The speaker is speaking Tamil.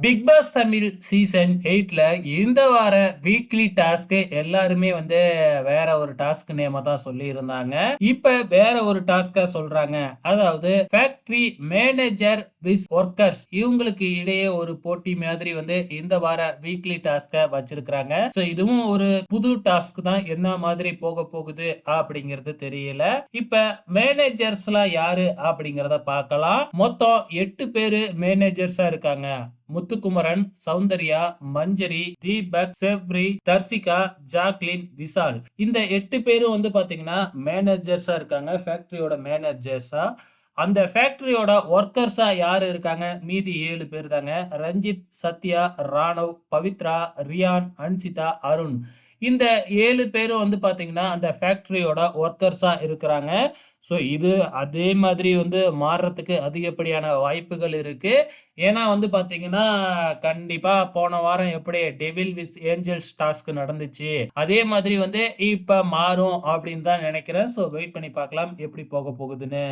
பிக் பாஸ் தமிழ் சீசன் 8ல இந்த வார வீக்லி டாஸ்க் எல்லாருமே வேற ஒரு டாஸ்க் நேம தான் சொல்லியிருந்தாங்க. இப்ப வேற ஒரு டாஸ்க்கா சொல்றாங்க. அதாவது ஃபேக்டரி மேனேஜர் விஸ் ஒர்க்கர்ஸ் இவங்களுக்கு இடையே ஒரு போட்டி மாதிரி இந்த வார வீக்லி டாஸ்க்க வச்சிருக்காங்க. சோ இதுவும் ஒரு புது டாஸ்க் தான். என்ன மாதிரி போக போகுது அப்படிங்கிறது தெரியல. இப்ப மேனேஜர்ஸ்லாம் யாரு அப்படிங்கறத பார்க்கலாம். மொத்தம் 8 பேரு மேனேஜர்ஸா இருக்காங்க. முத்துக்குமரன், சௌந்தர்யா, மஞ்சரி, தீபக், செவ்ரி, தர்சிகா, ஜாக்லின், விஷால். இந்த 8 பேரும் பாத்தீங்கன்னா மேனேஜர்ஸா இருக்காங்க. ஃபேக்டரியோட மேனேஜர்ஸா. அந்த ஃபேக்டரியோட ஒர்க்கர்ஸா யாரு இருக்காங்க? மீதி 7 பேர் தாங்க. ரஞ்சித், சத்யா, ராணவ், பவித்ரா, ரியான், அன்சிதா, அருண். இந்த 7 பேரும் பாத்தீங்கன்னா அந்த ஃபேக்டரியோட ஒர்க்கர்ஸா இருக்கிறாங்க. ஸோ இது அதே மாதிரி மாறுறதுக்கு அதிகப்படியான வாய்ப்புகள் இருக்கு. ஏன்னா பாத்தீங்கன்னா, கண்டிப்பா போன வாரம் எப்படி டெவில் விஸ் ஏஞ்சல்ஸ் டாஸ்க் நடந்துச்சு, அதே மாதிரி இப்ப மாறும் அப்படின்னு தான் நினைக்கிறேன். ஸோ வெயிட் பண்ணி பார்க்கலாம் எப்படி போக போகுதுன்னு.